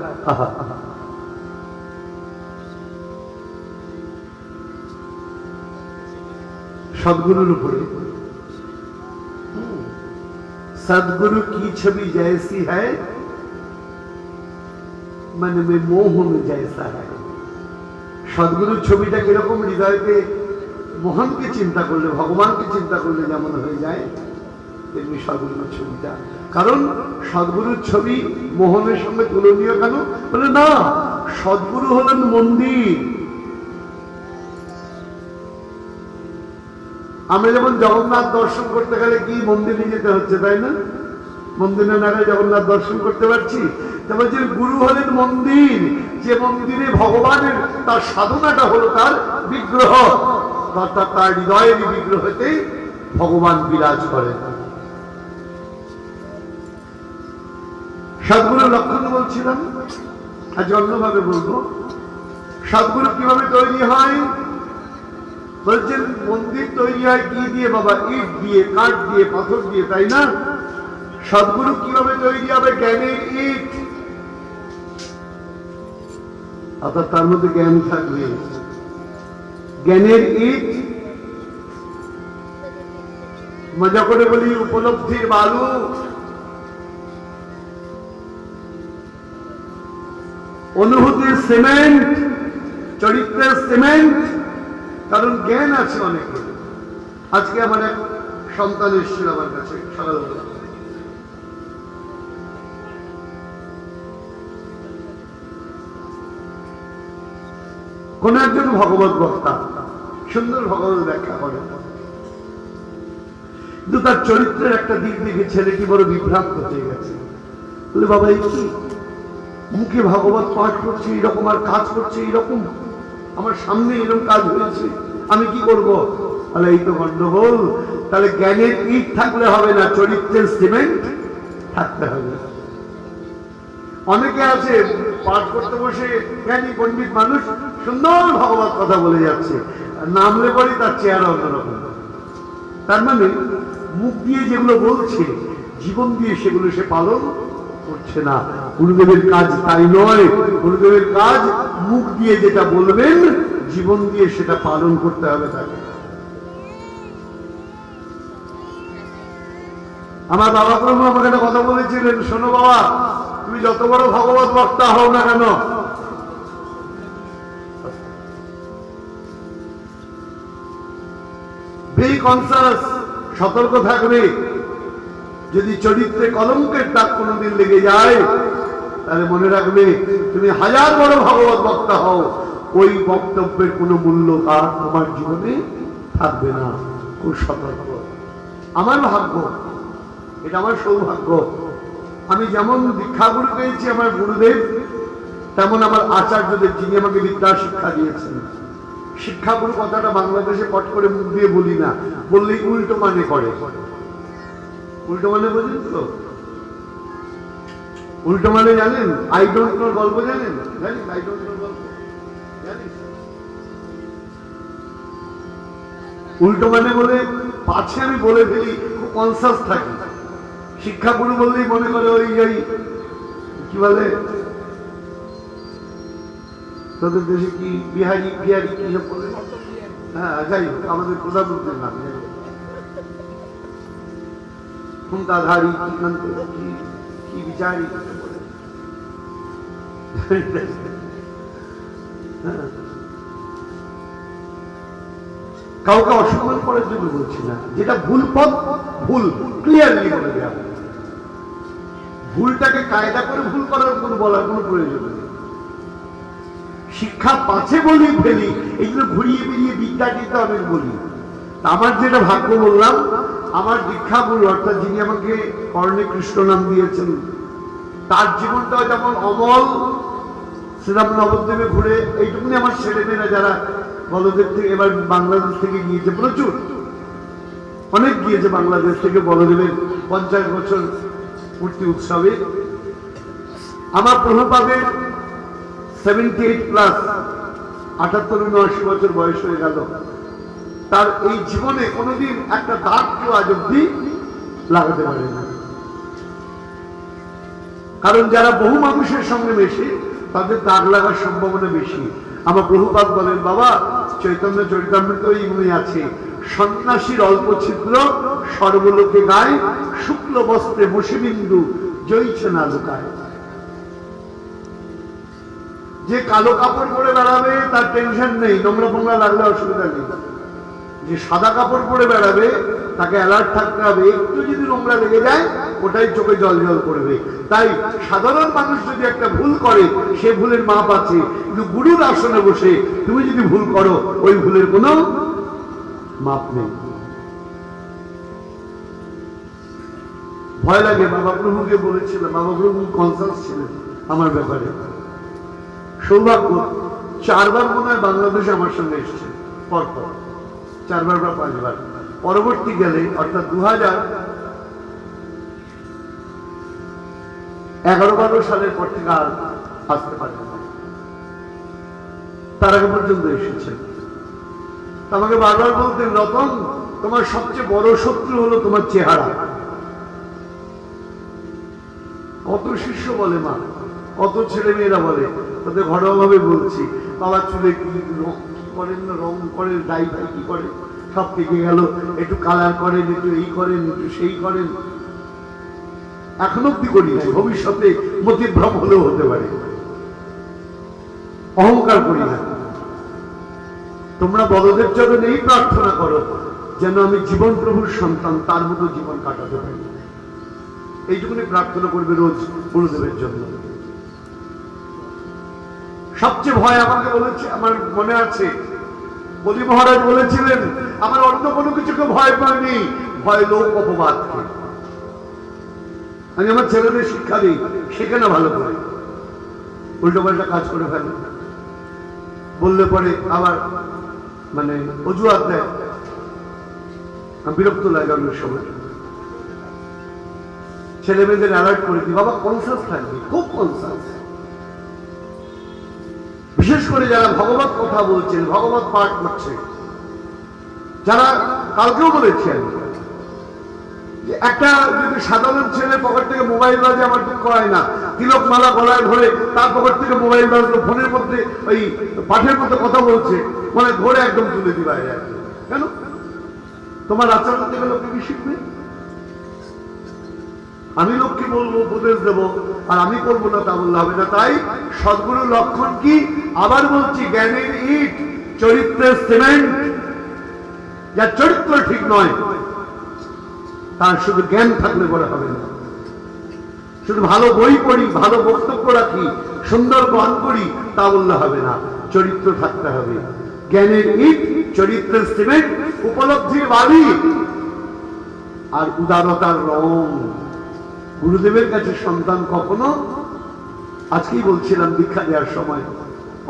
সদ্গুরুর উপরে, सदगुरु की छवि जैसी है, मन में मोह में जैसा है। सदगुरुर ছবিটা কিরকম? হৃদয়তে মোহনকে চিন্তা করলে, ভগবানকে চিন্তা করলে যেমন হয়ে যায়, তেমনি সদগুরুর ছবিটা। কারণ সদগুরুর ছবি মোহনের সঙ্গে তুলনীয় কেন? বলে না, সদগুরু হলেন মন্দির। আমরা যেমন জগন্নাথ দর্শন করতে গেলে কি মন্দিরে যেতে হচ্ছে, তাই না? মন্দিরে না গেলে জগন্নাথ দর্শন করতে পারছি। তবে যে গুরু হলেন মন্দির, যে মন্দিরে ভগবানের তার সাধনাটা হলো তার বিগ্রহ, অর্থাৎ তার হৃদয়ের বিগ্রহতে ভগবান বিরাজ করেন। সদ্গুরুর লক্ষণ বলছিলাম, আজ অন্যভাবে বলবো। সদ্গুরু কিভাবে তৈরি হয়? বলছেন মন্দির তৈরি হয় কি দিয়ে বাবা? ইট দিয়ে, কাঠ দিয়ে, পাথর দিয়ে, তাই না? সদ্গুরু কিভাবে তৈরি হবে? জ্ঞানের ইট, অর্থাৎ তার মধ্যে জ্ঞান থাকবে। জ্ঞানের ইট, মজা করে বলি উপলব্ধির বালু, অনুভূতির সিমেন্ট, চরিত্রের সিমেন্ট। কারণ জ্ঞান আছে অনেক। আজকে আমার এক সন্তান এসেছিল আমার কাছে সকালবেলা, কোন একজন ভগবত বক্তা সুন্দর ভগবত ব্যাখ্যা করে, কিন্তু তার চরিত্রের একটা দিক দেখে ছেলেটি বড় বিভ্রান্ত হয়ে গেছে। বলে বাবা এই কি, মুখে ভাগবত পাঠ করছে এরকম, আর কাজ করছে এরকম, আমার সামনে এরকম কাজ হয়েছে, আমি কি করব? তাহলে এই তো গন্ডগোল। তাহলে জ্ঞানের ইট থাকলে হবে না, চরিত্রের সিমেন্ট থাকতে হবে। অনেকে আছে পাঠ করতে বসে জ্ঞানী পণ্ডিত মানুষ সুন্দর ভগবত কথা বলে যাচ্ছে, নামলে পরে তার চেহারা অন্যরকম। তার মানে মুখ দিয়ে যেগুলো বলছে, জীবন দিয়ে সেগুলো সে পালন করছে না। গুরুদেবের কাজ তাই নয়। গুরুদেবের কাজ মুখ দিয়ে যেটা বলবেন, জীবন দিয়ে সেটা পালন করতে হবে তাকে। আমার বাবা ব্রহ্ম আমাকে একটা কথা বলেছিলেন, শোনো বাবা, তুমি যত বড় ভগবত বক্তা হও না কেন, বি কনসাস, সতর্ক থাকবে। যদি চরিত্রে কলঙ্কের দাগ কোনোদিন লেগে যায়, তাহলে মনে রাখবে তুমি হাজার বড় ভগবত বক্তা হও, ওই বক্তব্যের কোনো মূল্য আর তোমার জীবনে থাকবে না। খুব সতর্ক। আমার ভাগ্য, এটা আমার সৌভাগ্য, আমি যেমন দীক্ষাগুরু পেয়েছি আমার গুরুদেব, তেমন আমার আচার্যদেব, যিনি আমাকে বিদ্যা শিক্ষা দিয়েছেন। শিক্ষাগুরু কথাটা বাংলাদেশে পট করে মুখ দিয়ে বলি না, বললেই উল্টো মানে করে। উল্টো মানে বোঝেন তো? উল্টো মানে জানেন? আই ডোন্ট নো গল্প জানেন? জানিস আই ডোন্ট নো গল্প জানিস? উল্টো মানে বলে পাছে আমি বলে ফেলি, খুব কনসাস থাকি। শিক্ষাগুরু বললেই মনে করে ওই যাই কি বলে তোদের দেশে কি বিহারি বিহারি কি সব বলে, হ্যাঁ যাই হোক, আমাদের প্রধানমন্ত্রীর নাম ক্ষমতাধারী কি বিচারি কাউকে অসম্মান করার জন্য বলছি না, যেটা ভুল পথ ভুল ক্লিয়ারলি বলে দেওয়া, ভুলটাকে কায়দা করে ভুল করার কোনো বলার কোনো প্রয়োজন নেই। শিক্ষা পাছে বলি ফেলি, এইগুলো ঘুরিয়ে বেরিয়ে বিদ্যা টিদ্যা অনেক বলি। আমার যেটা ভাগ্য বললাম, আমার দীক্ষা গুরু অর্থাৎ যিনি আমাকে কর্ণে কৃষ্ণ নাম দিয়েছেন, তার জীবনটাও যেমন অমল। শ্রীরাম নবদ্বীপে ঘুরে এইটুকুনি আমার ছেলেমেয়েরা যারা বলদেব থেকে এবার বাংলাদেশ থেকে গিয়েছে, প্রচুর অনেক গিয়েছে বাংলাদেশ থেকে বলদেবের 50 বছর পূর্তি উৎসবে। আমার প্রভুপাদের 78+, 78-79 বছর বয়স হয়ে গেল। তার এই জীবনে কোনোদিন একটা দাগ কেউ আজ অব্দি লাগাতে পারে না। কারণ যারা বহু মানুষের সঙ্গে মেশে তাদের দাগ লাগার সম্ভাবনা বেশি। আমার প্রভুপাদ বলেন, বাবা চৈতন্য চরিতামৃতই মনে আছে, সন্ন্যাসীর অল্প ছিদ্র সর্বলোকে গায়, শুক্ল বস্ত্রে বসিবিন্দু জয়ছে না লুকায়। যে কালো কাপড় পরে বেড়াবে তার টেনশন নেই, নোংরা ফোংরা লাগলে অসুবিধা নেই। যে সাদা কাপড় পরে বেড়াবে তাকে অ্যালার্ট থাকতে হবে, একটু যদি নোংরা লেগে যায় ওটাই চোখে জল জল করবে। তাই সাধারণ মানুষ যদি একটা ভুল করে সে ভুলের মাপ আছে, কিন্তু গুরুর আসনে বসে তুমি যদি ভুল করো ওই ভুলের কোনো মাপ নেই। ভয় লাগে। বাবা প্রভুকে বলেছিলাম, বাবা প্রভু কনসাস ছিলেন আমার ব্যাপারে। সৌভাগ্য 4 বার মনে হয় বাংলাদেশে আমার সঙ্গে এসছে, পরপর 4 বার বা 5 বার। পরবর্তী গেলে অর্থাৎ 2011-12 সালের পর থেকে আর আসতে পারে না। তার আগে পর্যন্ত এসেছে। আমাকে বারবার বলতেন, রতন তোমার সবচেয়ে বড় শত্রু হলো তোমার চেহারা। কত শিষ্য বলে, মা কত ছেলে মেয়েরা বলে, তাদের ঘরোয়া ভাবে বলছি, বাবা চুলে কি করেন, রং করে, ডাই ফাই কি করে, সব থেকে গেল, একটু কালার করেন, একটু এই করেন, একটু সেই করেন। এখন অব্দি করি নাই, ভবিষ্যতে মতিভ্রম হলেও হতে পারে। অহংকার করি না। তোমরা বড়দের চরণে এই প্রার্থনা করো যেন আমি জীবন প্রভুর সন্তান, তার মতো জীবন কাটাতে পারি। এইটুকুনি প্রার্থনা করবে রোজ গুরুদেবের জন্য। সবচেয়ে ভয় আমাকে বলেছে, আমার মনে আছে বলি মহারাজ বলেছিলেন, আমার অন্য কোনো কিছুকে ভয় পাইনি, ভয় লোক অপবাদকে। আমি আমার ছেলেদের শিক্ষা দিই, সেখানে ভালো করে উল্টো পাল্টা কাজ করে ফেলে, বললে পরে আবার মানে অজুহাত দেয়, বিরক্ত লাগে অনেক সময়। ছেলে মেয়েদের অ্যালার্ট করে দিই, বাবা কনসাস থাকবে, খুব কনসাস। বিশেষ করে যারা ভগবত কথা বলছেন, ভগবত পাঠ করছে, যারা কালকেও বলেছেন যে একটা যদি সাধারণ ছেলে পকেট থেকে মোবাইল বাজে আমার দুঃখ হয় না, তিলক মালা গলায় ধরে তার পকেট থেকে মোবাইল বাজলো, ফোনের মধ্যে ওই পাঠের মধ্যে কথা বলছে, মানে ধরে একদম তুলে দিবা। কেন? তোমার আচরণ থেকে লোককে কি শিখবে? আমি লোককে বলবো, উপদেশ দেবো, আর আমি করবো না তা বললে হবে না। তাই সদ্গুরুর লক্ষণ কি? আবার বলছি, জ্ঞানের ইট, চরিত্রের সিমেন্ট। যার চরিত্র ঠিক নয়, তার শুধু জ্ঞান থাকলে বলে হবে না। শুধু ভালো বই পড়ি, ভালো বক্তব্য রাখি, সুন্দর গান করি, তা বললে হবে না। চরিত্র থাকতে হবে। জ্ঞানের ইট, চরিত্রের সিমেন্ট, উপলব্ধির বালি আর উদারতার রং। গুরুদেবের কাছে সন্তান কখনো, আজকেই বলছিলাম দীক্ষা দেওয়ার সময়,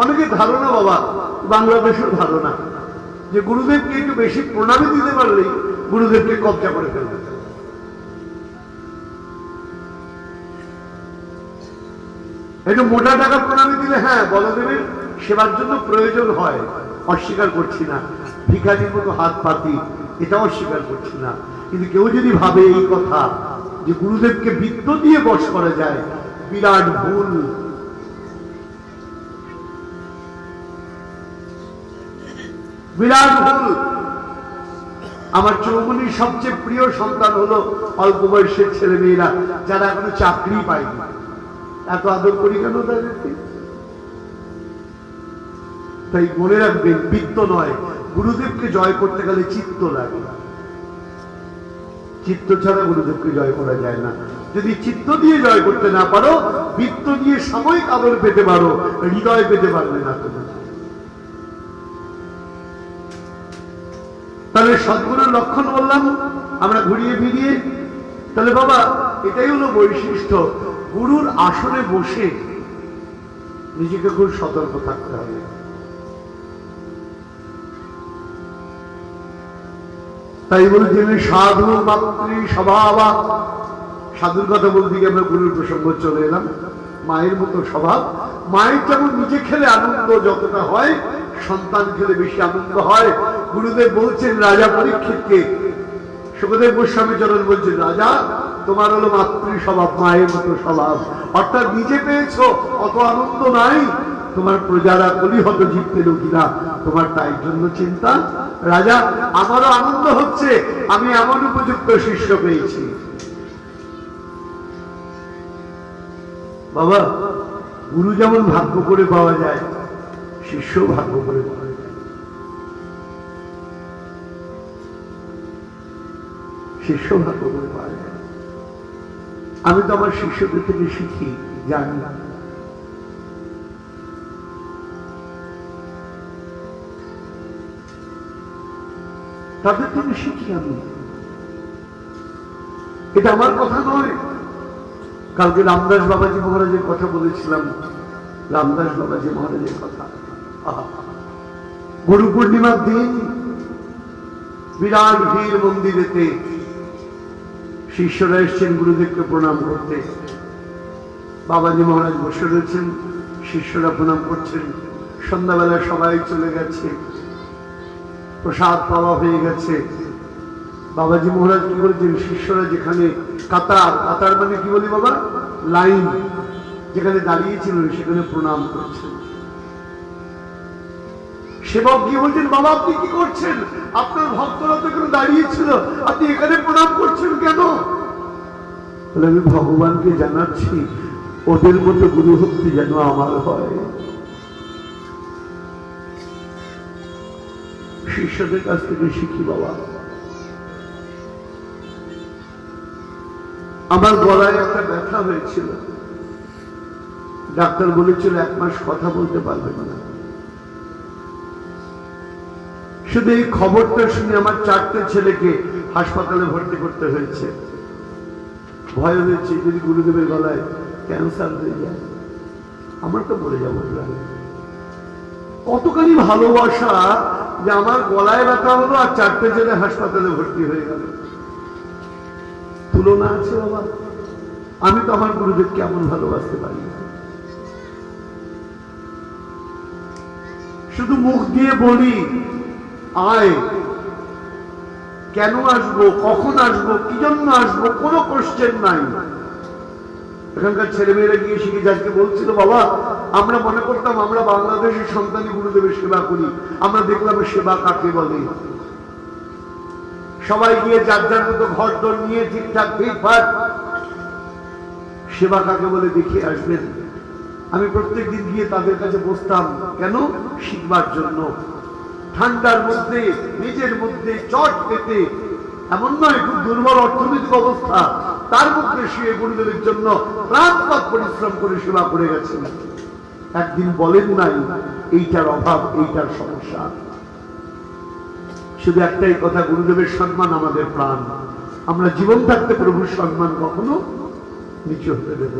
অনেকের ধারণা, বাবা বাংলাদেশের ধারণা, যে গুরুদেবকে একটু বেশি প্রণামী দিতে পারলেই গুরুদেবকে কবজা করে ফেলবে। একটু মোটা টাকা প্রণামী দিলে, হ্যাঁ বলদেবের সেবার জন্য প্রয়োজন হয়, অস্বীকার করছি না। ভিখারির মতো হাত পাতি, এটাও অস্বীকার করছি না। কিন্তু কেউ যদি ভাবে এই কথা যে গুরুদেবকে বৃত্ত দিয়ে বশ করা যায়, বিরাট ভুল। বিরাট ভুল। আমার চৌমনির সবচেয়ে প্রিয় সন্তান হলো অল্প বয়সের ছেলে মেয়েরা, যারা এখনো চাকরি পায়নি। এত আদর করি কেন তাদেরকে? তাই মনে রাখবেন, বৃত্ত নয়, গুরুদেবকে জয় করতে গেলে চিত্ত লাগে। চিত্ত ছাড়া গুরুদেবকে জয় করা যায় না। যদি চিত্ত দিয়ে জয় করতে না পারো, বৃত্ত দিয়ে সাময়িক আদর পেতে পারো, হৃদয় পেতে পারবে না তুমি। তাহলে সদ্গুরুর লক্ষণ বললাম আমরা ঘুরিয়ে ফিরিয়ে। তাহলে বাবা এটাই হলো বৈশিষ্ট্য। গুরুর আসনে বসে নিজেকে খুব সতর্ক থাকতে হবে। তাই বলছিলেন সাধু মাতৃ স্বভাবা। সাধুর কথা বলতে গিয়ে আমরা গুরুর প্রসঙ্গ চলে এলাম। মায়ের মতো স্বভাব। মায়ের যেমন নিজে খেলে আনন্দ যতটা হয়, সন্তান খেলে বেশি আনন্দ হয়। গুরুদেব বলছেন রাজা পরীক্ষিতকে, সুখদেব গোস্বামী চরণ বলছেন, রাজা তোমার হলো মাতৃ স্বভাব, মায়ের মতো স্বভাব। অর্থাৎ নিজে পেয়েছো, অত আনন্দ নাই, তোমার প্রজারা কলিহত জীব পেল কিনা, তোমার তাই জন্য চিন্তা। রাজা আমারও আনন্দ হচ্ছে, আমি এমন উপযুক্ত শিষ্য পেয়েছি। বাবা গুরু যেমন ভাগ্য করে পাওয়া যায়, শিষ্য ভাগ্য করে পাওয়া যায়। শিষ্য ভাগ্য করে পাওয়া যায়। আমি তো আমার শিষ্যদের থেকে শিখি, জানি না। তাদের থেকে শিখি আমি। এটা আমার কথা নয়। কালকে রামদাস বাবাজি মহারাজের কথা বলেছিলাম, রামদাস বাবাজি মহারাজের কথা। গুরু পূর্ণিমার দিন বিরাট ভিড় মন্দিরেতে, শিষ্যরা এসছেন গুরুদেবকে প্রণাম করতে। বাবাজি মহারাজ বসে রয়েছেন, শিষ্যরা প্রণাম করছেন। সন্ধ্যাবেলা সবাই চলে গেছে, প্রসাদ পাওয়া হয়ে গেছে। বাবাজি মহারাজ কি বলেছেন, শিষ্যরা যেখানে কাতার, কাতার মানে কি বলি বাবা, লাইন, যেখানে দাঁড়িয়েছিল সেখানে প্রণাম করছেন। সেবক গিয়ে বলছেন, বাবা আপনি কি করছেন? আপনার ভক্তরা তো এখানে দাঁড়িয়েছিল, আপনি এখানে প্রণাম করছেন কেন? বলে আমি ভগবানকে জানাচ্ছি ওদের মতো গুরু ভক্তি যেন আমার হয়। শিষ্যদের কাছ থেকে শিখি বাবা। আমার গলায় একটা ব্যথা হয়েছিল, ডাক্তার বলেছিল 1 মাস কথা বলতে পারবে না। শুধু এই খবরটা শুনে আমার 4টে ছেলেকে হাসপাতালে ভর্তি করতে হয়েছে। ভয় হয়েছে যদি গুরুদেবের গলায় ক্যান্সার হয়ে যায়, আমার তো মরে যাবো। কতখানি ভালোবাসা যে আমার গলায় ব্যথা হলো আর 4টে ছেলে হাসপাতালে ভর্তি হয়ে গেল। তুলনা আছে বাবা? আমি তো আমার গুরুদেবকে এমন ভালোবাসতে পারি না। শুধু মুখ দিয়ে বলি আয়, কেন আসবো, কখন আসবো, কি জন্য আসবো, কোনো কোশ্চেন নাই। এখানকার ছেলেমেয়েরা গিয়ে শিখে যাকে বলছিল, বাবা আমরা মনে করতাম আমরা বাংলাদেশের সন্তানী গুরুদেবের সেবা করি, আমরা দেখলাম সেবা কাকে বলে। সবাই গিয়ে যার যার মতো ঘর দর নিয়ে ঠিকঠাক ফিটফাট সেবা কাকে বলে দেখে আসবেন। আমি প্রত্যেকদিন গিয়ে তাদের কাছে বসতাম, কেন? শিখবার জন্য। ঠান্ডার মধ্যে নিজের মধ্যে চট পেতে, এমন নয় খুব দুর্বল অর্থনৈতিক অবস্থা, তার মধ্যে শুয়ে গুরুদেবের জন্য প্রাণপাত পরিশ্রম করে সেবা করে গেছেন। একদিন বলেন নাই এইটার অভাব, এইটার সমস্যা। শুধু একটাই কথা, গুরুদেবের সম্মান আমাদের প্রাণ। আমরা জীবন থাকতে প্রভুর সম্মান কখনো নিচু হতে দেব না।